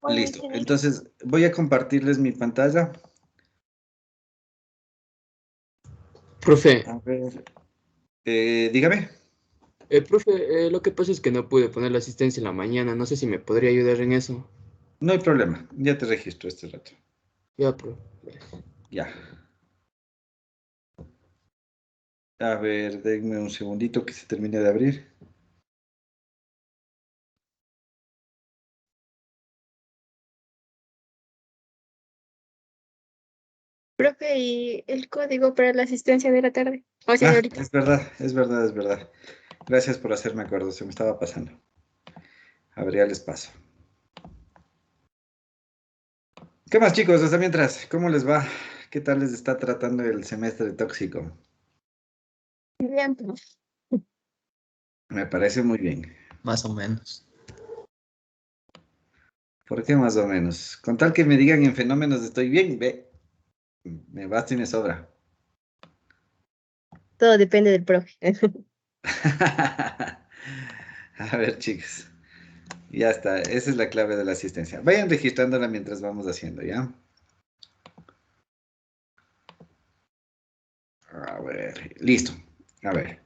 Listo. Entonces, voy a compartirles mi pantalla. Profe, A ver, dígame. profe, lo que pasa es que no pude poner la asistencia en la mañana. No sé si me podría ayudar en eso. No hay problema. Ya te registro este rato. Ya, profe. Ya. A ver, denme un segundito que se termine de abrir. Profe, ¿y el código para la asistencia de la tarde? O sea, de Ah, ahorita. es verdad, es verdad, es verdad. Gracias por hacerme acuerdo, se me estaba pasando. A ver, ya les paso. ¿Qué más, chicos? Hasta mientras, ¿cómo les va? ¿Qué tal les está tratando el semestre tóxico? Bien, profe. Me parece muy bien. Más o menos. ¿Por qué más o menos? Con tal que me digan en fenómenos estoy bien, ve, me basta y me sobra. Todo depende del profe. A ver, chicos. Ya está, esa es la clave de la asistencia. Vayan registrándola mientras vamos haciendo, ¿ya? A ver, listo. A ver.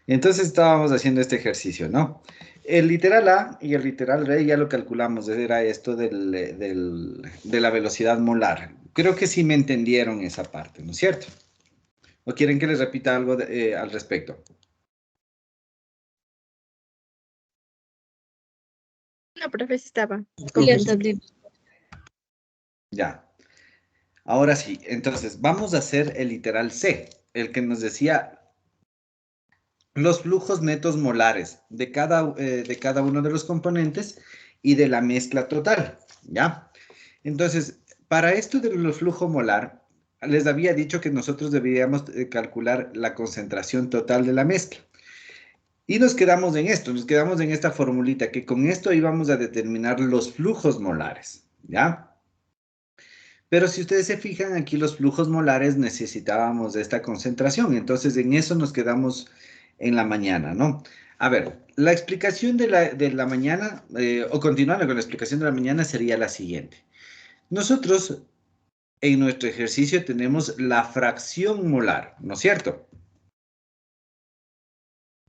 Entonces estábamos haciendo este ejercicio, ¿no? El literal A y el literal B ya lo calculamos, era esto de la velocidad molar. Creo que sí me entendieron esa parte, ¿no es cierto? ¿O quieren que les repita algo al respecto? No, profe, sí estaba Profe, comprensible. Ya. Ahora sí, entonces vamos a hacer el literal C, el que nos decía los flujos netos molares de cada uno de los componentes y de la mezcla total, ¿ya? Entonces, para esto de los flujos molar, les había dicho que nosotros deberíamos calcular la concentración total de la mezcla. Y nos quedamos en esto, nos quedamos en esta formulita, que con esto íbamos a determinar los flujos molares, ¿ya? Pero si ustedes se fijan, aquí los flujos molares necesitábamos de esta concentración, entonces en eso nos quedamos en la mañana, ¿no? A ver, la explicación de la mañana, o continuando con la explicación de la mañana, sería la siguiente. Nosotros en nuestro ejercicio tenemos la fracción molar, ¿no es cierto?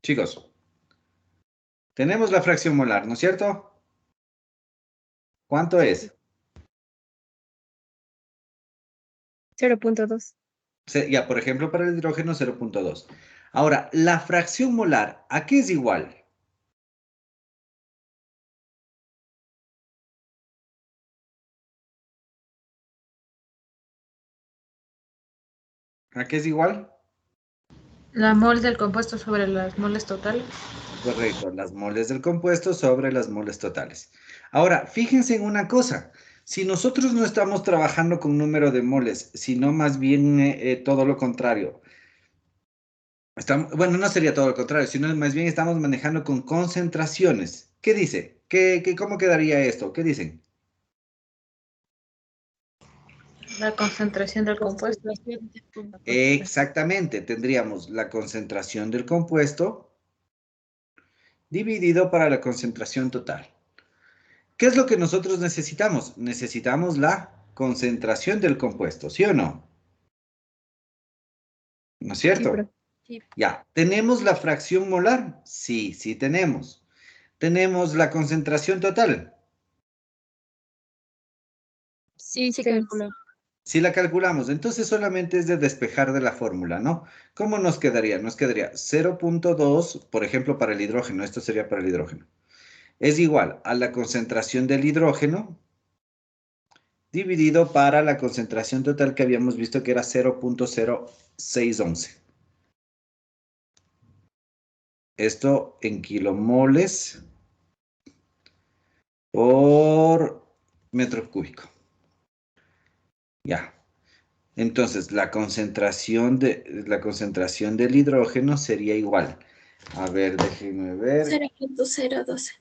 Chicos, tenemos la fracción molar, ¿no es cierto? ¿Cuánto es? 0.2. Ya, por ejemplo, para el hidrógeno 0.2. Ahora, la fracción molar, ¿a qué es igual? ¿A qué es igual? La mol del compuesto sobre las moles totales. Correcto, las moles del compuesto sobre las moles totales. Ahora, fíjense en una cosa. Si nosotros no estamos trabajando con número de moles, sino más bien todo lo contrario. Bueno, no sería todo lo contrario, sino más bien estamos manejando con concentraciones. ¿Qué dice? ¿Cómo quedaría esto? ¿Qué dicen? La concentración del compuesto. Exactamente, tendríamos la concentración del compuesto dividido para la concentración total. ¿Qué es lo que nosotros necesitamos? Necesitamos la concentración del compuesto, ¿sí o no? ¿No es Sí, cierto? profe. Sí, Ya, ¿tenemos la fracción molar? Sí, sí tenemos. ¿Tenemos la concentración total? sí, sí calculo. Si la calculamos, entonces solamente es de despejar de la fórmula, ¿no? ¿Cómo nos quedaría? Nos quedaría 0.2, por ejemplo, para el hidrógeno, esto sería para el hidrógeno, es igual a la concentración del hidrógeno dividido para la concentración total que habíamos visto que era 0.0611. Esto en kilomoles por metro cúbico. Ya. Entonces, la concentración del hidrógeno sería igual. A ver, déjenme ver. 0.012.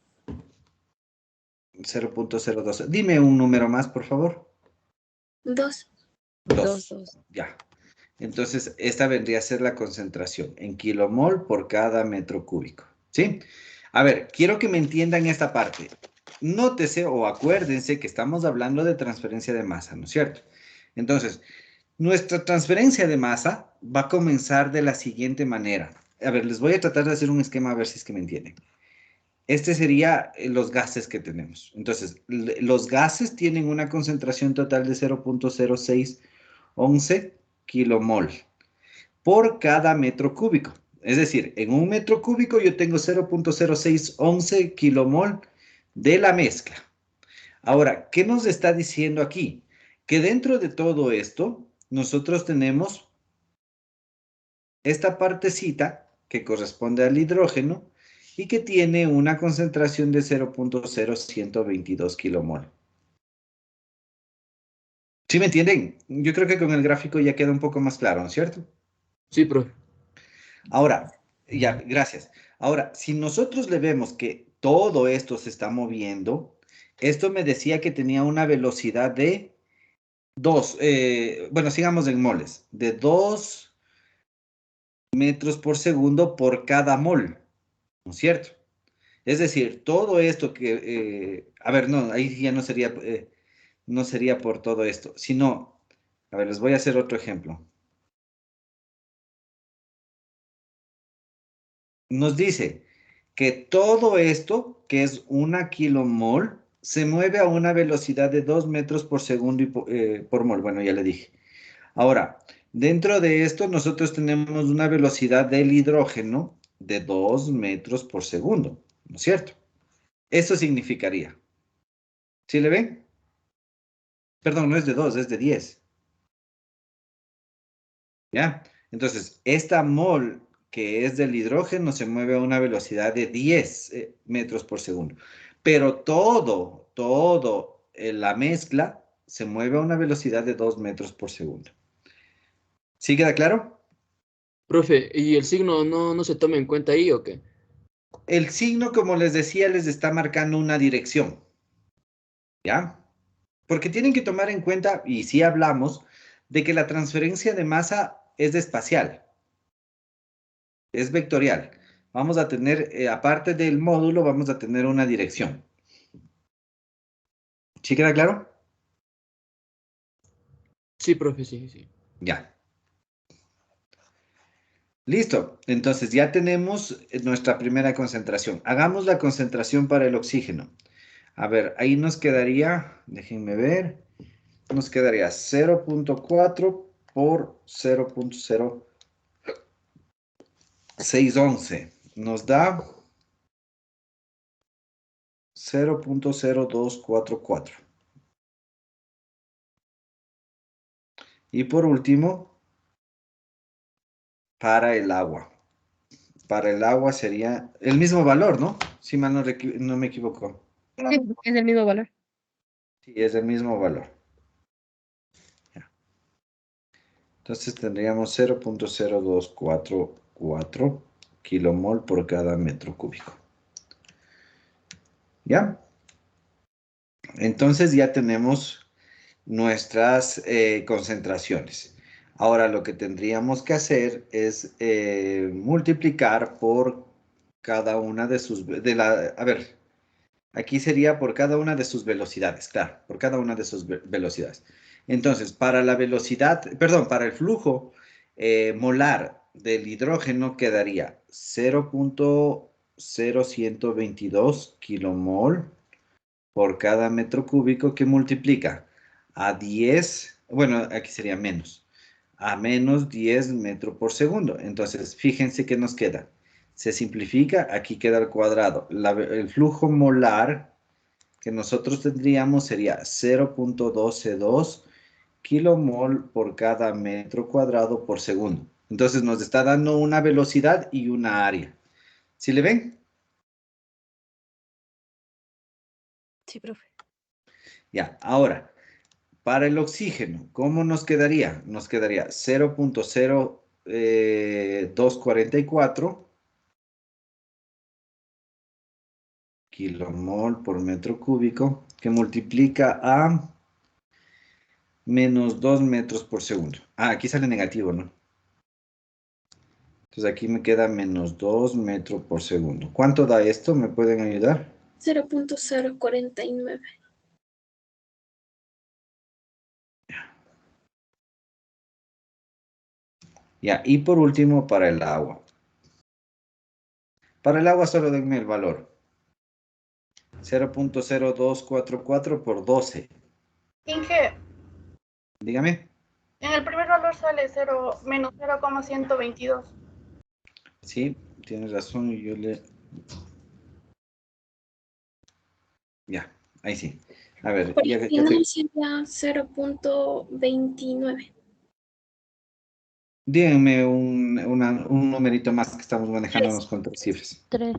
0.012. Dime un número más, por favor. 2. 2. Ya. Entonces, esta vendría a ser la concentración en kilomol por cada metro cúbico. ¿Sí? A ver, quiero que me entiendan esta parte. nótese o acuérdense que estamos hablando de transferencia de masa, ¿no es cierto? Entonces, nuestra transferencia de masa va a comenzar de la siguiente manera. A ver, les voy a tratar de hacer un esquema a ver si es que me entienden. Este sería los gases que tenemos. Entonces, los gases tienen una concentración total de 0.0611 kilomol por cada metro cúbico. Es decir, en un metro cúbico yo tengo 0.0611 kilomol de la mezcla. Ahora, ¿qué nos está diciendo aquí? Que dentro de todo esto, nosotros tenemos esta partecita que corresponde al hidrógeno y que tiene una concentración de 0.0122 kilomol. ¿Sí me entienden? Yo creo que con el gráfico ya queda un poco más claro, ¿no es cierto? Sí, profe. Ahora, ya, gracias. Ahora, si nosotros le vemos que todo esto se está moviendo, esto me decía que tenía una velocidad de 2, bueno, sigamos en moles, de 2 metros por segundo por cada mol, ¿no es cierto? Es decir, todo esto que, a ver, no, ahí ya no sería por todo esto, sino, a ver, les voy a hacer otro ejemplo. Nos dice que todo esto, que es 1 kilomol, se mueve a una velocidad de 2 metros por segundo por mol. Bueno, ya le dije. Ahora, dentro de esto nosotros tenemos una velocidad del hidrógeno de 2 metros por segundo, ¿no es cierto? Eso significaría. ¿Sí le ven? Perdón, no es de 2, es de 10. ¿Ya? Entonces, esta mol que es del hidrógeno se mueve a una velocidad de 10 metros por segundo. Pero la mezcla se mueve a una velocidad de 2 metros por segundo. ¿Sí queda claro? Profe, ¿y el signo no se toma en cuenta ahí o qué? El signo, como les decía, les está marcando una dirección. ¿Ya? Porque tienen que tomar en cuenta, y sí hablamos, de que la transferencia de masa es espacial. Es vectorial. Vamos a tener, aparte del módulo, vamos a tener una dirección. ¿Sí queda claro? Sí, profe, sí, sí. Ya. Listo. Entonces ya tenemos nuestra primera concentración. Hagamos la concentración para el oxígeno. A ver, ahí nos quedaría, déjenme ver, nos quedaría 0.4 por 0.0611. Nos da 0.0244. Y por último, para el agua. Para el agua sería el mismo valor, ¿no? Si mal no me equivoco. Sí, es del mismo valor. Sí, es el mismo valor. Ya. Entonces tendríamos 0.0244 kilomol por cada metro cúbico. ¿Ya? Entonces ya tenemos nuestras concentraciones. Ahora lo que tendríamos que hacer es multiplicar por cada una de sus... a ver, aquí sería por cada una de sus velocidades, claro, por cada una de sus velocidades. Entonces, para la velocidad, perdón, para el flujo molar del hidrógeno quedaría 0.0122 kilomol por cada metro cúbico que multiplica a 10, bueno, aquí sería menos, a menos 10 metros por segundo. Entonces, fíjense que nos queda. Se simplifica, aquí queda el cuadrado. El flujo molar que nosotros tendríamos sería 0.122 kilomol por cada metro cuadrado por segundo. Entonces nos está dando una velocidad y una área. ¿Sí le ven? Sí, profe. Ya, ahora, para el oxígeno, ¿cómo nos quedaría? Nos quedaría 0.0244 kilomol por metro cúbico, que multiplica a menos 2 metros por segundo. Ah, aquí sale negativo, ¿no? Entonces aquí me queda menos 2 metros por segundo. ¿Cuánto da esto? ¿Me pueden ayudar? 0.049. Ya, y por último, para el agua. Para el agua solo denme el valor. 0.0244 por 12. Inge, Dígame. en el primer valor sale 0 menos 0,122. Sí, tienes razón. Y yo le... Ya, ahí sí. A ver, ya te... Original sería 0.29. Díganme un numerito más que estamos manejándonos con 3 cifras. 3.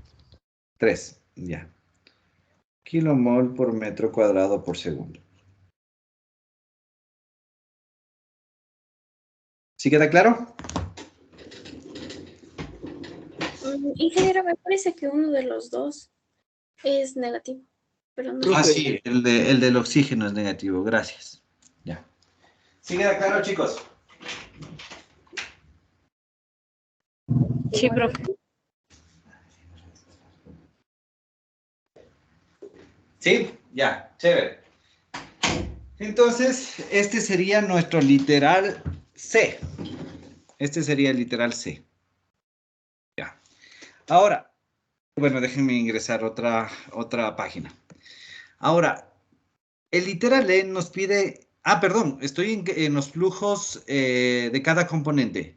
3, ya. Kilomol por metro cuadrado por segundo. ¿Sí queda claro? Ingeniero, me parece que uno de los dos es negativo, pero no Ah, Profe. sí, el del oxígeno es negativo, gracias. Ya. ¿Sí queda claro, chicos? Sí, profe. Sí, ya, chévere. Entonces, este sería nuestro literal C. Este sería el literal C. Ya. Ahora, bueno, déjenme ingresar otra página. Ahora, el literal E nos pide... Ah, perdón, estoy en los flujos de cada componente.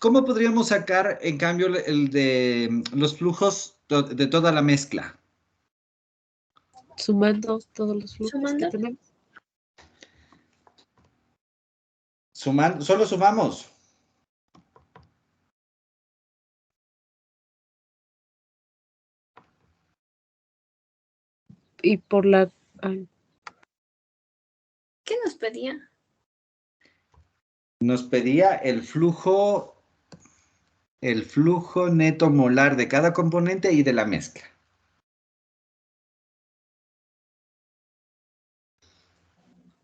¿Cómo podríamos sacar, en cambio, el de los flujos de toda la mezcla? Sumando todos los flujos que sumando. tenemos. Sumando, solo sumamos. Y por la... ay, ¿Qué nos pedía? Nos pedía el flujo neto molar de cada componente y de la mezcla.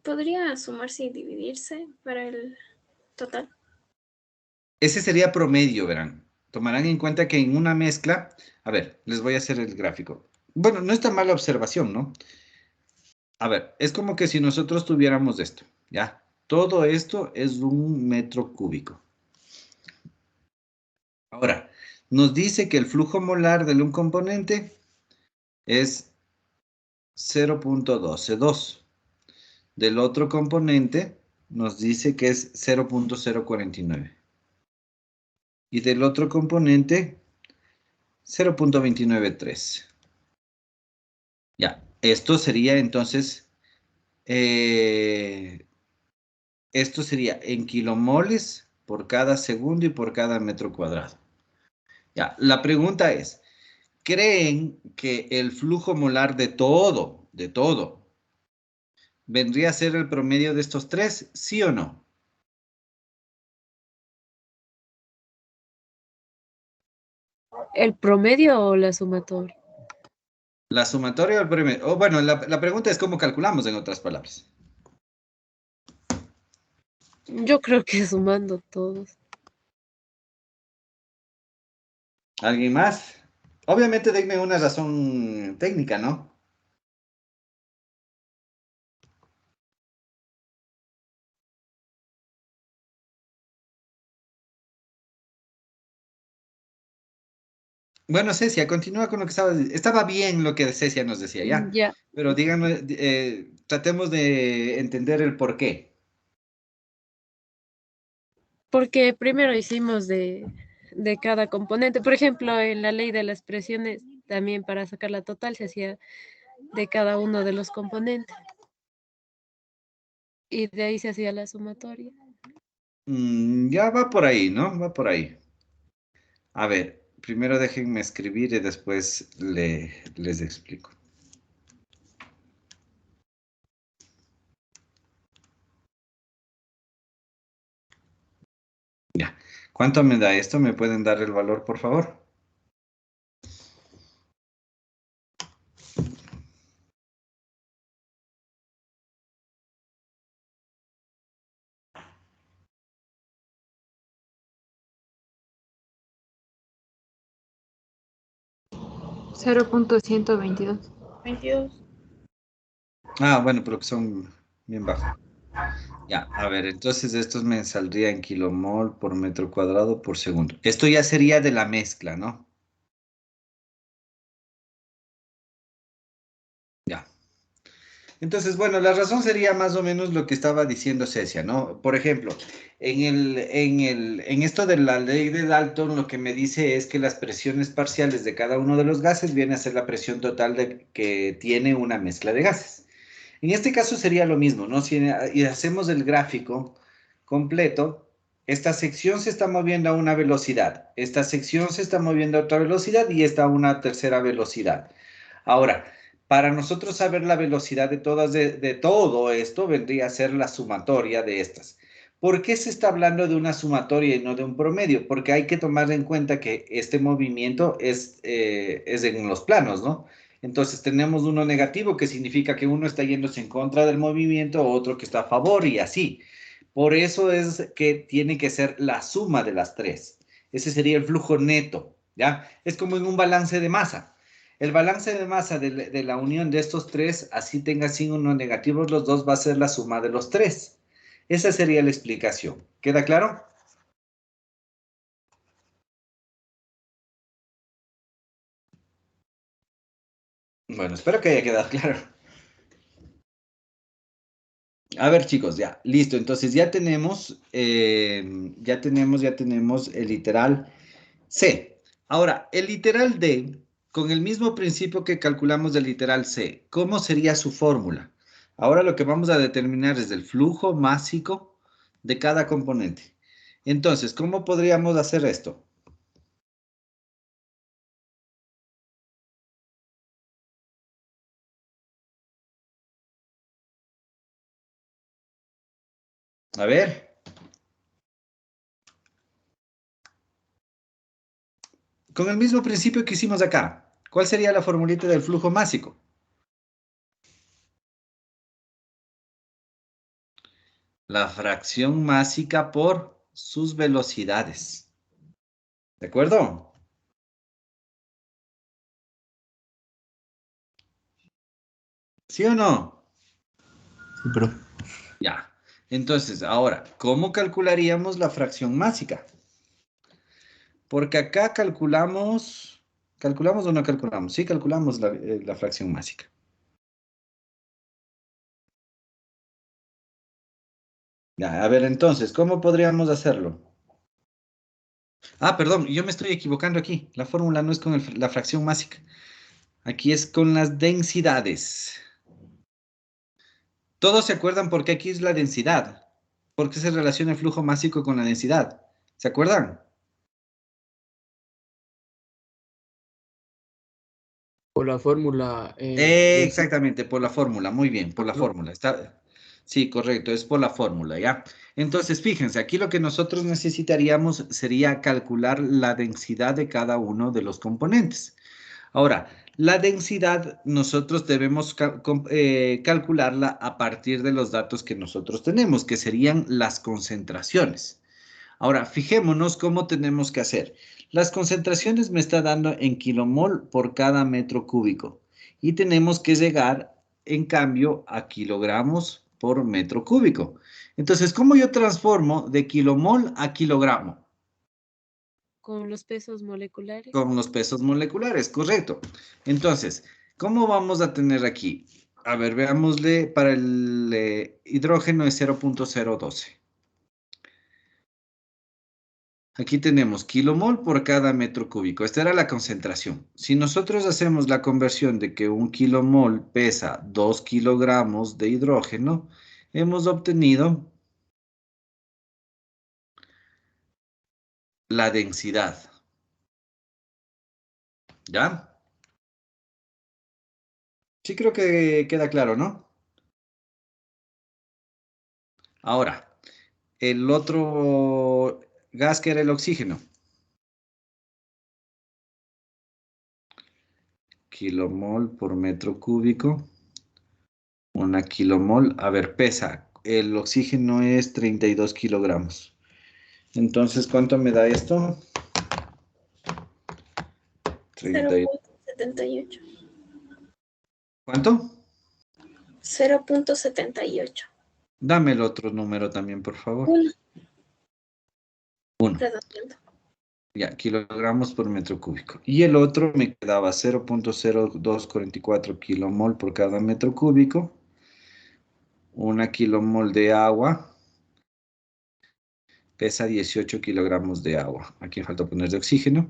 ¿Podría sumarse y dividirse para el total? Ese sería promedio, verán. Tomarán en cuenta que en una mezcla, a ver, les voy a hacer el gráfico. Bueno, no es tan mala observación, ¿no? A ver, es como que si nosotros tuviéramos esto, ¿ya? Todo esto es un metro cúbico. Ahora, nos dice que el flujo molar de un componente es 0.122. Del otro componente nos dice que es 0.049. Y del otro componente, 0.293. Ya, esto sería entonces, esto sería en kilomoles por cada segundo y por cada metro cuadrado. Ya, la pregunta es, ¿creen que el flujo molar de todo, vendría a ser el promedio de estos tres, sí o no? ¿el promedio o la sumatoria? La sumatoria o el promedio. O bueno, la pregunta es cómo calculamos, en otras palabras. Yo creo que sumando todos. ¿Alguien más? Obviamente, denme una razón técnica, ¿no? Bueno, Cecia, continúa con lo que estaba bien lo que Cecia nos decía, ¿ya? Ya. Pero díganme, tratemos de entender el por qué. Porque primero hicimos de cada componente. Por ejemplo, en la ley de las presiones, también para sacar la total se hacía de cada uno de los componentes. Y de ahí se hacía la sumatoria. Ya va por ahí, ¿no? Va por ahí. A ver, primero déjenme escribir y después les explico. Ya. ¿Cuánto me da esto? ¿Me pueden dar el valor, por favor? Cero punto 122. 22. Ah, bueno, pero que son bien bajos. Ya, a ver, entonces estos me saldría en kilomol por metro cuadrado por segundo. Esto ya sería de la mezcla, ¿no? Ya. Entonces, bueno, la razón sería más o menos lo que estaba diciendo Cecia, ¿no? Por ejemplo, en esto de la ley de Dalton, lo que me dice es que las presiones parciales de cada uno de los gases viene a ser la presión total que tiene una mezcla de gases. En este caso sería lo mismo, ¿no? Si hacemos el gráfico completo, esta sección se está moviendo a una velocidad, esta sección se está moviendo a otra velocidad y esta a una tercera velocidad. Ahora, para nosotros saber la velocidad de todo esto, vendría a ser la sumatoria de estas. ¿Por qué se está hablando de una sumatoria y no de un promedio? Porque hay que tomar en cuenta que este movimiento es en los planos, ¿no? Entonces tenemos uno negativo que significa que uno está yéndose en contra del movimiento, otro que está a favor y así. Por eso es que tiene que ser la suma de las tres. Ese sería el flujo neto, ¿ya? Es como en un balance de masa. El balance de masa de la unión de estos tres, así tenga signos negativos los dos, va a ser la suma de los tres. Esa sería la explicación. ¿Queda claro? Bueno, espero que haya quedado claro. A ver, chicos, ya, listo. Entonces ya tenemos el literal C. Ahora, el literal D, con el mismo principio que calculamos del literal C, ¿cómo sería su fórmula? Ahora lo que vamos a determinar es el flujo másico de cada componente. Entonces, ¿cómo podríamos hacer esto? A ver. Con el mismo principio que hicimos acá, ¿cuál sería la formulita del flujo másico? La fracción másica por sus velocidades. ¿De acuerdo? ¿Sí o no? Sí, pero Ya. Entonces, ahora, ¿cómo calcularíamos la fracción másica? Porque acá ¿calculamos o no calculamos? Sí, calculamos la fracción másica. Ya, a ver, entonces, ¿cómo podríamos hacerlo? Ah, perdón, yo me estoy equivocando aquí. La fórmula no es con la fracción másica. Aquí es con las densidades. Todos se acuerdan por qué aquí es la densidad. ¿Por qué se relaciona el flujo másico con la densidad? ¿Se acuerdan? por la fórmula Exactamente, por la fórmula. Muy bien, por la ¿no? fórmula. Sí, correcto, es por la fórmula, ¿ya? Entonces, fíjense, aquí lo que nosotros necesitaríamos sería calcular la densidad de cada uno de los componentes. Ahora, la densidad nosotros debemos calcularla a partir de los datos que nosotros tenemos, que serían las concentraciones. Ahora, fijémonos cómo tenemos que hacer. Las concentraciones me está dando en kilomol por cada metro cúbico y tenemos que llegar, en cambio, a kilogramos por metro cúbico. Entonces, ¿cómo yo transformo de kilomol a kilogramo? Con los pesos moleculares. Con los pesos moleculares, correcto. Entonces, ¿cómo vamos a tener aquí? A ver, veámosle, para el hidrógeno es 0.012. Aquí tenemos kilomol por cada metro cúbico. Esta era la concentración. Si nosotros hacemos la conversión de que un kilomol pesa 2 kilogramos de hidrógeno, hemos obtenido la densidad. ¿Ya? Sí creo que queda claro, ¿no? Ahora, el otro gas que era el oxígeno. Kilomol por metro cúbico. Una kilomol, a ver, pesa. El oxígeno es 32 kilogramos. Entonces, ¿cuánto me da esto? 30 0.78. ¿Cuánto? 0.78. Dame el otro número también, por favor. 1. 1. Redondeando. Ya, kilogramos por metro cúbico. Y el otro me quedaba 0.0244 kilomol por cada metro cúbico. 1 kilomol de agua pesa 18 kilogramos de agua. Aquí falta poner de oxígeno.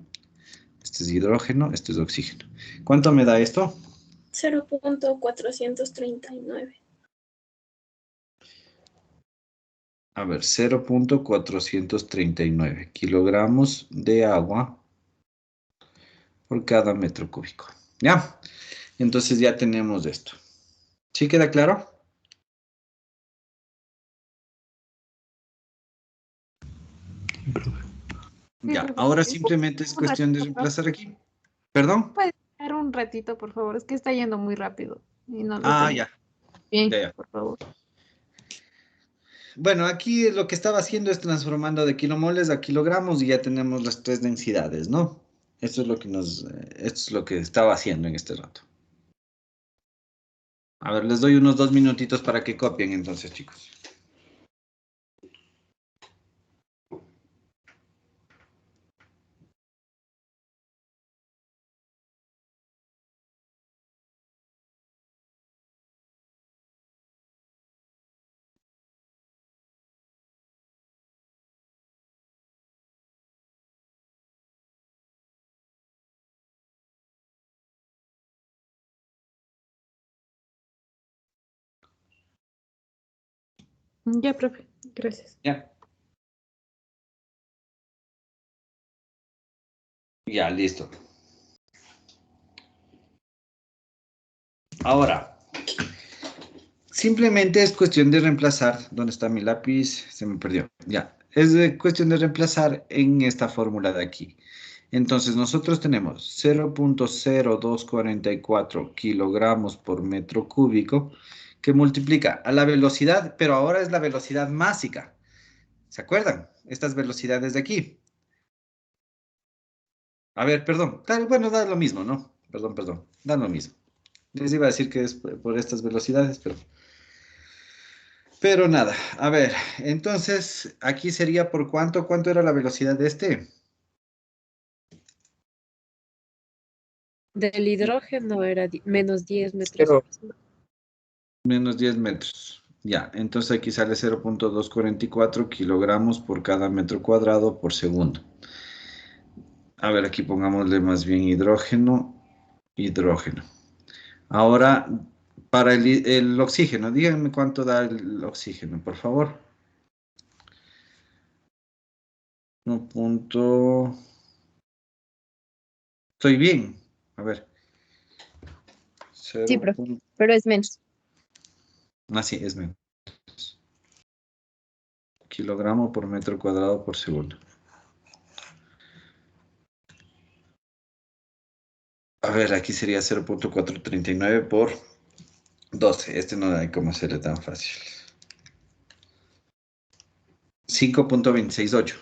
Este es hidrógeno, este es oxígeno. ¿Cuánto me da esto? 0.439. A ver, 0.439 kilogramos de agua por cada metro cúbico. ¿Ya? Entonces ya tenemos esto. ¿Sí queda claro? Ya, profe. ahora simplemente es cuestión de reemplazar aquí. ¿Perdón? ¿Puedes esperar un ratito, por favor? Es que está yendo muy rápido y no lo Ah, tengo. ya, Bien, ya. por favor. Bueno, aquí lo que estaba haciendo es transformando de kilomoles a kilogramos y ya tenemos las 3 densidades, ¿no? Esto es lo que esto es lo que estaba haciendo en este rato. A ver, les doy unos 2 minutitos para que copien entonces, chicos. Ya, profe. Gracias. Ya. Ya, listo. Ahora, simplemente es cuestión de reemplazar. ¿Dónde está mi lápiz? Se me perdió. Ya. Cuestión de reemplazar en esta fórmula de aquí. Entonces, nosotros tenemos 0.0244 kilogramos por metro cúbico que multiplica a la velocidad, pero ahora es la velocidad másica. ¿Se acuerdan? Estas velocidades de aquí. A ver, perdón. Bueno, da lo mismo, ¿no? Perdón. Da lo mismo. Les iba a decir que es por estas velocidades, pero nada. A ver, entonces, aquí sería por cuánto. ¿Cuánto era la velocidad de este? Del hidrógeno era menos 10 metros. Pero, Menos 10 metros. Ya, entonces aquí sale 0.244 kilogramos por cada metro cuadrado por segundo. A ver, aquí pongámosle más bien hidrógeno. Ahora, para el oxígeno, díganme cuánto da el oxígeno, por favor. 1. Estoy bien. A ver. Sí, 0. profe, pero es menos. Ah, sí, es menos. Kilogramo por metro cuadrado por segundo. A ver, aquí sería 0.439 por 12. Este no hay cómo hacerle tan fácil. 5.268.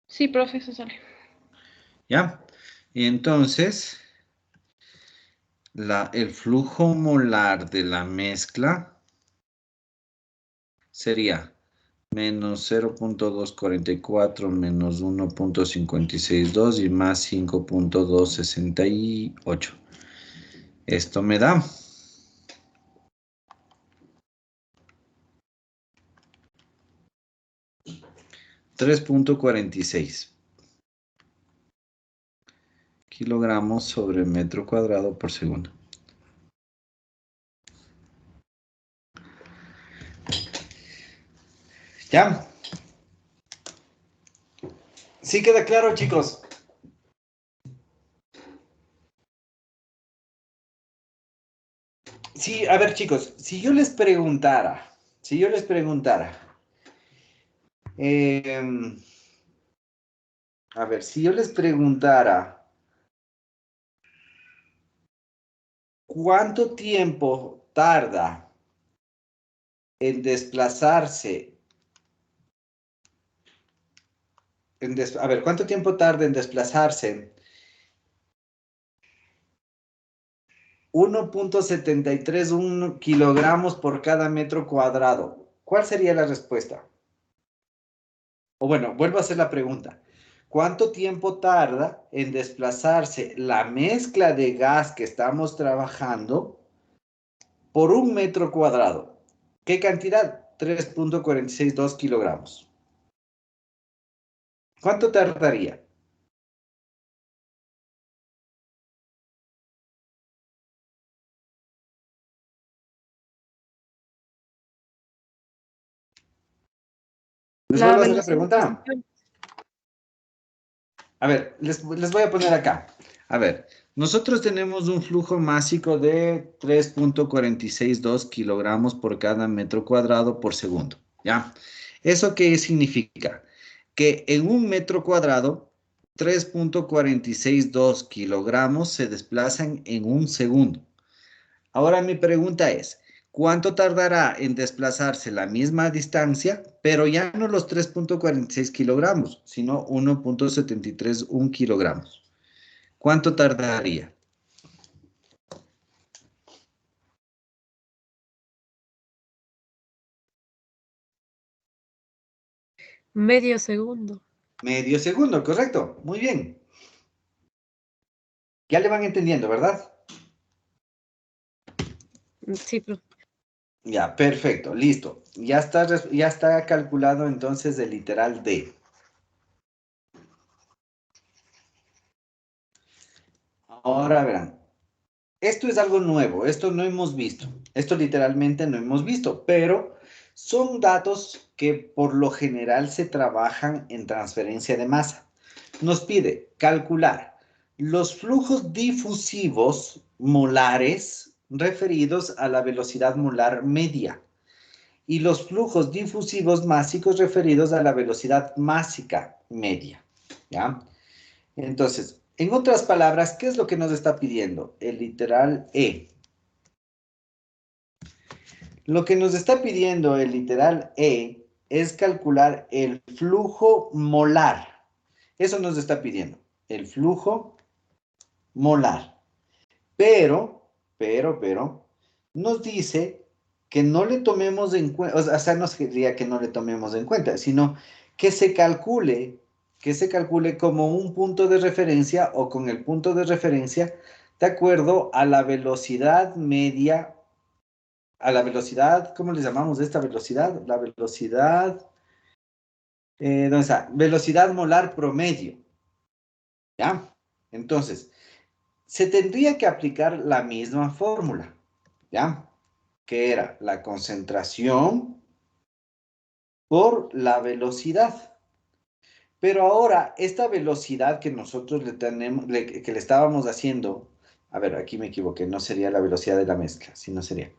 Sí, profe, eso sale. ¿Ya? Y entonces, el flujo molar de la mezcla sería menos 0.244 menos 1.562 y más 5.268. Esto me da 3.46 kilogramos sobre metro cuadrado por segundo. ¿Ya? ¿Sí queda claro, chicos? Sí, a ver, chicos, si yo les preguntara, em, a ver, si yo les preguntara, ¿cuánto tiempo tarda en desplazarse a ver, ¿cuánto tiempo tarda en desplazarse? 1.731 kilogramos por cada metro cuadrado. ¿Cuál sería la respuesta? O bueno, vuelvo a hacer la pregunta. ¿Cuánto tiempo tarda en desplazarse la mezcla de gas que estamos trabajando por un metro cuadrado? ¿Qué cantidad? 3.462 kilogramos. ¿Cuánto tardaría? ¿Les La vuelvo a hacer la velocidad de pregunta? expansión. A ver, les voy a poner acá. A ver, nosotros tenemos un flujo másico de 3.462 kilogramos por cada metro cuadrado por segundo, ¿ya? ¿Eso qué significa? Que en un metro cuadrado, 3.462 kilogramos se desplazan en un segundo. Ahora mi pregunta es, ¿cuánto tardará en desplazarse la misma distancia, pero ya no los 3.46 kilogramos, sino 1.731 kilogramos? ¿Cuánto tardaría? Medio segundo. Medio segundo, correcto. Muy bien. Ya le van entendiendo, ¿verdad? Sí, profe. Ya, perfecto, listo. Ya está calculado entonces el literal D. Ahora verán, esto es algo nuevo, esto no hemos visto, esto literalmente no hemos visto, pero son datos que por lo general se trabajan en transferencia de masa. Nos pide calcular los flujos difusivos molares referidos a la velocidad molar media y los flujos difusivos másicos referidos a la velocidad másica media, ¿ya? Entonces, en otras palabras, ¿qué es lo que nos está pidiendo? El literal E. Lo que nos está pidiendo el literal E es calcular el flujo molar. Eso nos está pidiendo, el flujo molar. Pero, nos dice que no le tomemos en cuenta, o sea, no sería que no le tomemos en cuenta, sino que se calcule como un punto de referencia o con el punto de referencia de acuerdo a la velocidad media, a la velocidad, ¿cómo le llamamos esta velocidad? La velocidad, ¿dónde está? Velocidad molar promedio, ¿ya? Entonces, se tendría que aplicar la misma fórmula, ¿ya? Que era la concentración por la velocidad. Pero ahora, esta velocidad que nosotros le tenemos, que le estábamos haciendo, a ver, aquí me equivoqué, no sería la velocidad de la mezcla, sino sería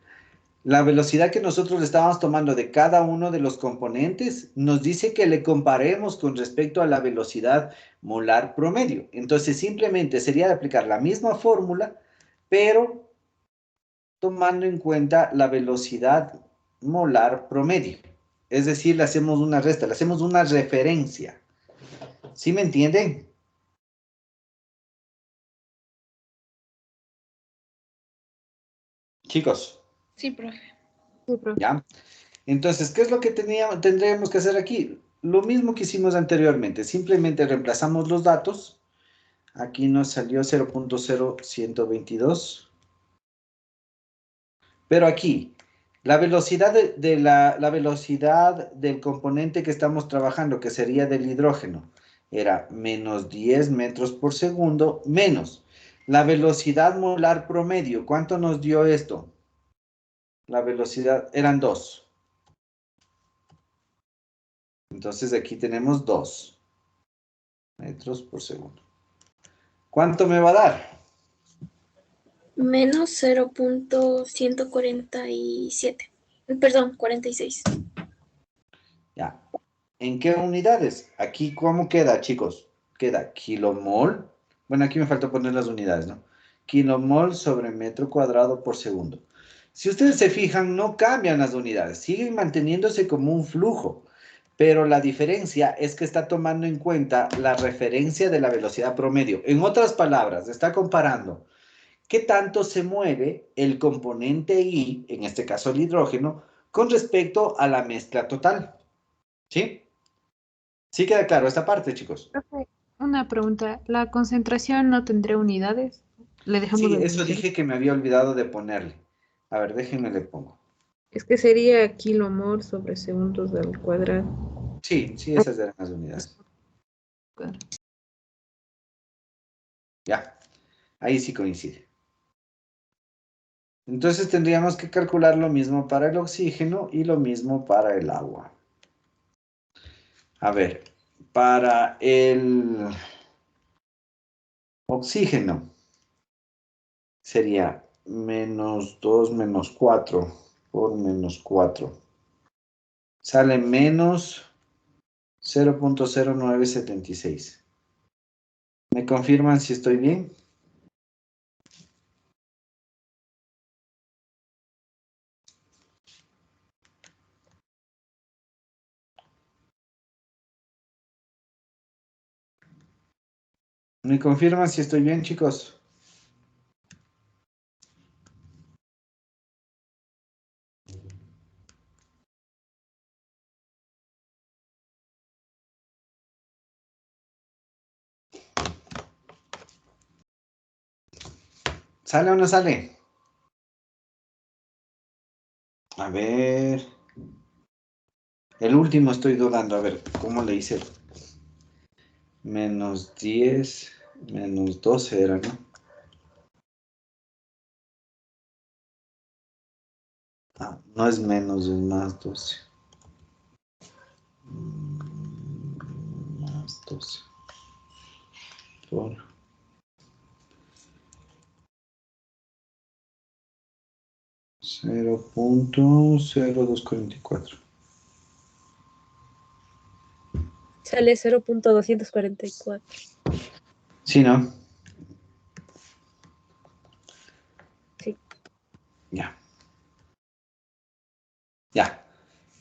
la velocidad que nosotros le estábamos tomando de cada uno de los componentes, nos dice que le comparemos con respecto a la velocidad molar promedio. Entonces, simplemente sería de aplicar la misma fórmula, pero tomando en cuenta la velocidad molar promedio. Es decir, le hacemos una resta, le hacemos una referencia. ¿Sí me entienden? Chicos, Sí, profe. Sí, profe. ¿ya? Entonces, ¿qué es lo que tendríamos que hacer aquí? Lo mismo que hicimos anteriormente, simplemente reemplazamos los datos. Aquí nos salió 0.0122. Pero aquí, la velocidad la velocidad del componente que estamos trabajando, que sería del hidrógeno, era menos 10 metros por segundo, menos la velocidad molar promedio. ¿Cuánto nos dio esto? La velocidad, eran 2. Entonces aquí tenemos 2 metros por segundo. ¿Cuánto me va a dar? Menos 0.147. Perdón, 46. Ya. ¿En qué unidades? Aquí, ¿cómo queda, chicos? Queda kilomol. Bueno, aquí me falta poner las unidades, ¿no? Kilomol sobre metro cuadrado por segundo. Si ustedes se fijan, no cambian las unidades, siguen manteniéndose como un flujo, pero la diferencia es que está tomando en cuenta la referencia de la velocidad promedio. En otras palabras, está comparando qué tanto se mueve el componente I, en este caso el hidrógeno, con respecto a la mezcla total. ¿Sí? ¿Sí queda claro esta parte, chicos? Profe, una pregunta. ¿La concentración no tendrá unidades? ¿Le dejamos Sí, de eso mencionar? dije que me había olvidado de ponerle. A ver, déjenme le pongo. Es que sería kilomol sobre segundos al cuadrado. Sí, sí, esas eran las unidades. Ya, ahí sí coincide. Entonces tendríamos que calcular lo mismo para el oxígeno y lo mismo para el agua. A ver, para el oxígeno sería menos 2 menos 4 por menos 4. Sale menos 0.0976. ¿Me confirman si estoy bien? ¿Me confirman si estoy bien, chicos? ¿Sale o no sale? A ver. El último estoy dudando. A ver, ¿cómo le hice? Menos 10, menos 12 era, ¿no? Ah, no es menos, es más 12. Más 12. Por 0.0244. Sale 0.244. Sí, ¿no? Sí. Ya. Ya.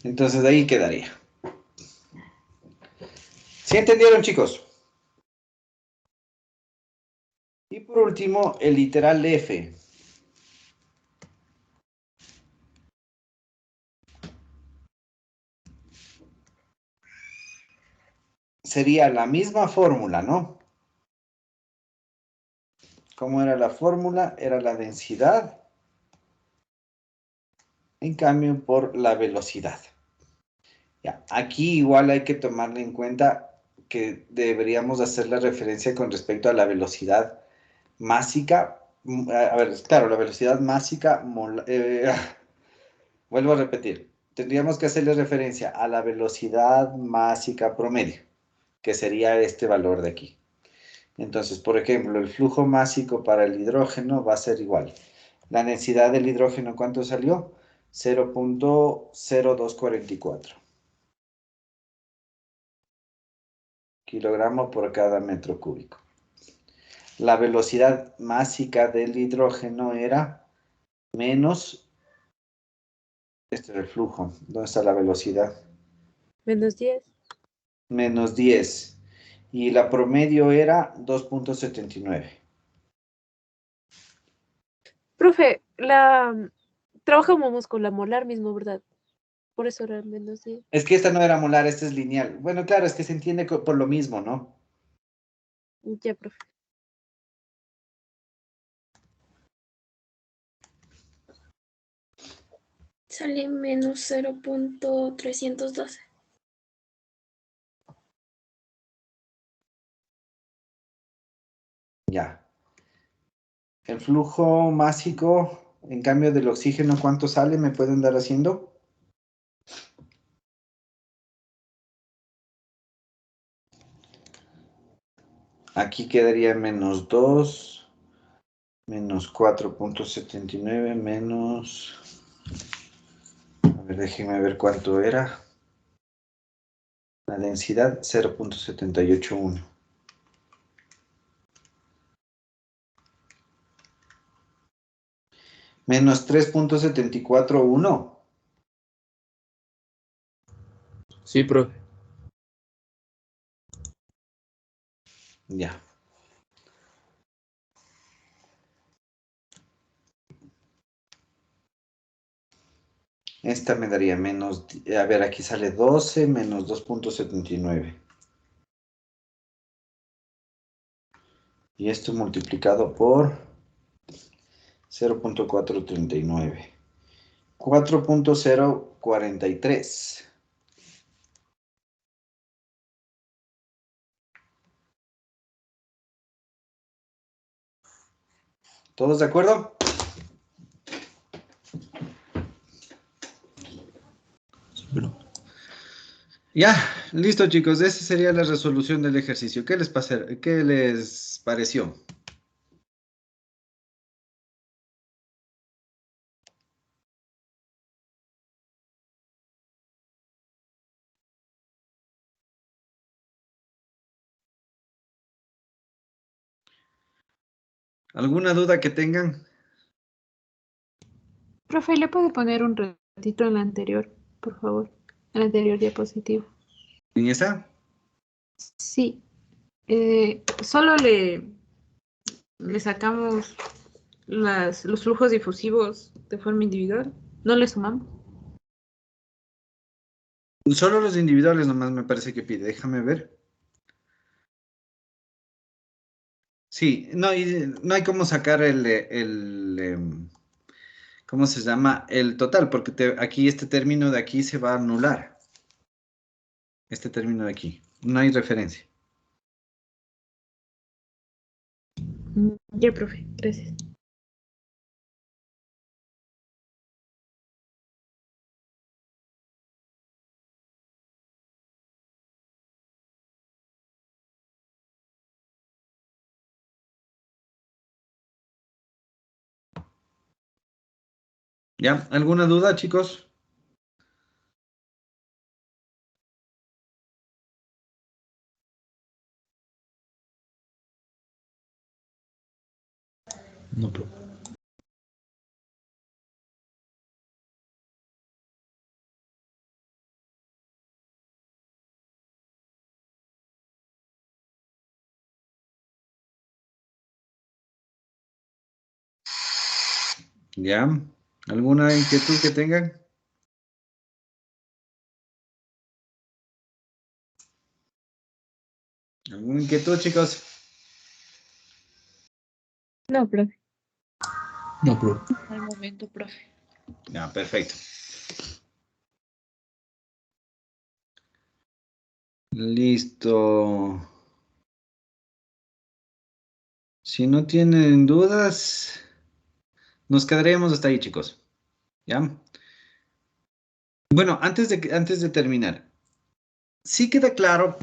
Entonces de ahí quedaría. ¿Sí entendieron, chicos? Y por último, el literal F. Sería la misma fórmula, ¿no? ¿Cómo era la fórmula? Era la densidad, en cambio, por la velocidad. Ya, aquí igual hay que tomarle en cuenta que deberíamos hacer la referencia con respecto a la velocidad másica. A ver, claro, la velocidad másica, vuelvo a repetir, tendríamos que hacerle referencia a la velocidad másica promedio, que sería este valor de aquí. Entonces, por ejemplo, el flujo másico para el hidrógeno va a ser igual. La densidad del hidrógeno, ¿cuánto salió? 0.0244 kilogramos por cada metro cúbico. La velocidad másica del hidrógeno era menos, este es el flujo, ¿dónde está la velocidad? Menos 10. Menos 10. Y la promedio era 2.79. Profe, trabajamos con la molar mismo, ¿verdad? Por eso era menos 10. Es que esta no era molar, esta es lineal. Bueno, claro, es que se entiende por lo mismo, ¿no? Ya, profe. Sale menos 0.312. Ya. El flujo másico, en cambio del oxígeno, ¿cuánto sale? ¿Me pueden dar haciendo? Aquí quedaría menos 2, menos 4.79, menos... A ver, déjenme ver cuánto era. La densidad, 0.781. Menos 3.741. Sí, profe. Ya. Esta me daría menos, a ver, aquí sale 12 menos 2.79. Y esto multiplicado por 0.439. 4.043. ¿Todos de acuerdo? Ya, listo chicos, esa sería la resolución del ejercicio. ¿Qué les pareció? ¿Alguna duda que tengan? Profe, ¿le puede poner un ratito en la anterior, por favor? En la anterior diapositiva. ¿En esa? Sí. Solo le sacamos los flujos difusivos de forma individual. No le sumamos. Solo los individuales nomás me parece que pide. Déjame ver. Sí, no, no hay cómo sacar ¿cómo se llama? El total, porque aquí este término de aquí se va a anular. Este término de aquí. No hay referencia. Ya, profe. Gracias. ¿Ya? ¿Alguna duda, chicos? No, profe. ¿Ya? ¿Alguna inquietud que tengan? ¿Alguna inquietud, chicos? No, profe. No, profe. Al momento, profe. Ya, perfecto. Listo. Si no tienen dudas, nos quedaremos hasta ahí, chicos. ¿Ya? Bueno, antes de terminar, ¿sí queda claro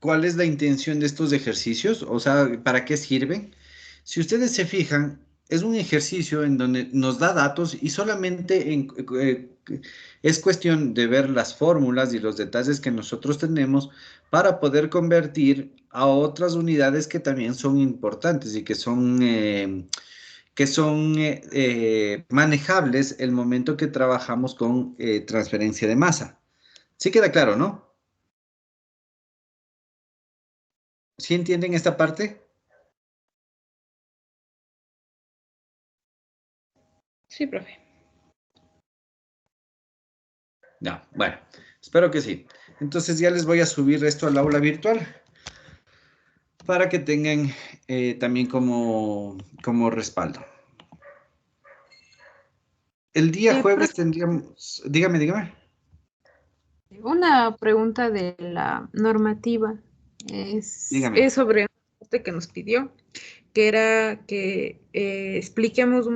cuál es la intención de estos ejercicios? O sea, ¿para qué sirven? Si ustedes se fijan, es un ejercicio en donde nos da datos y solamente es cuestión de ver las fórmulas y los detalles que nosotros tenemos para poder convertir a otras unidades que también son importantes y que son manejables el momento que trabajamos con transferencia de masa. Sí queda claro, ¿no? ¿Sí entienden esta parte? Sí, profe. No, bueno, espero que sí. Entonces ya les voy a subir esto al aula virtual para que tengan también como respaldo. El día jueves Profe, tendríamos, dígame. una pregunta de la normativa Dígame. es sobre usted que nos pidió, que era que expliquemos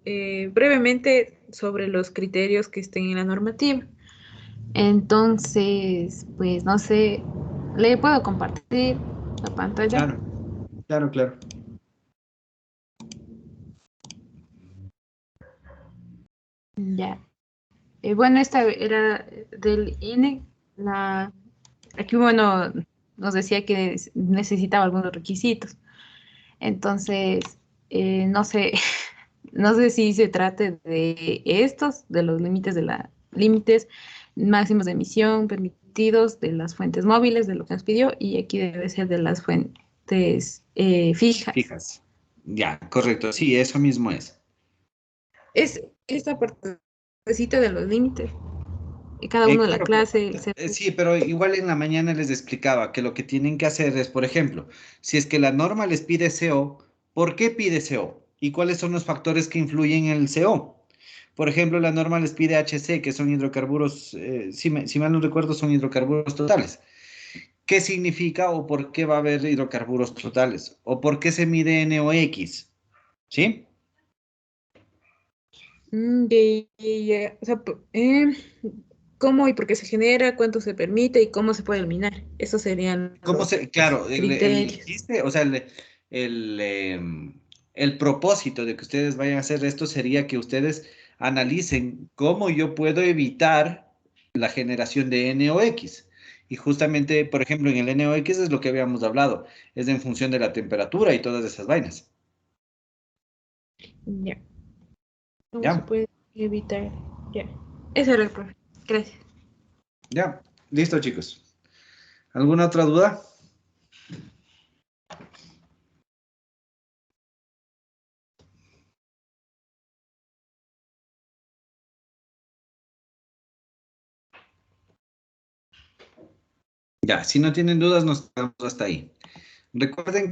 brevemente sobre los criterios que estén en la normativa. Entonces, pues no sé, ¿le puedo compartir la pantalla? Claro. Ya. Bueno, esta era del INE. Aquí, bueno, nos decía que necesitaba algunos requisitos. Entonces, no sé, no sé si se trate de estos, de los límites límites máximos de emisión permitidos de las fuentes móviles, de lo que nos pidió, y aquí debe ser de las fuentes partes fijas. Fijas. Ya, correcto. Sí, eso mismo es. Es esta partecita de los límites. Y cada uno de la Claro, clase. sí, pero igual en la mañana les explicaba que lo que tienen que hacer es, por ejemplo, si es que la norma les pide CO, ¿por qué pide CO? ¿Y cuáles son los factores que influyen en el CO? Por ejemplo, la norma les pide HC, que son hidrocarburos, si mal no recuerdo, son hidrocarburos totales. ¿Qué significa o por qué va a haber hidrocarburos totales? ¿O por qué se mide NOx? ¿Sí? O sea, cómo y por qué se genera, cuánto se permite y cómo se puede eliminar. Esos serían ¿Cómo los se, claro, el criterios. chiste, o sea, el, el propósito de que ustedes vayan a hacer esto sería que ustedes analicen cómo yo puedo evitar la generación de NOx. Y justamente, por ejemplo, en el NOx es lo que habíamos hablado, es en función de la temperatura y todas esas vainas. Ya. ¿Cómo se ¿Ya? puede evitar? Ya. Eso era el profe. Gracias. ¿Ya? Listo, chicos. ¿Alguna otra duda? Ya, si no tienen dudas, nos quedamos hasta ahí. Recuerden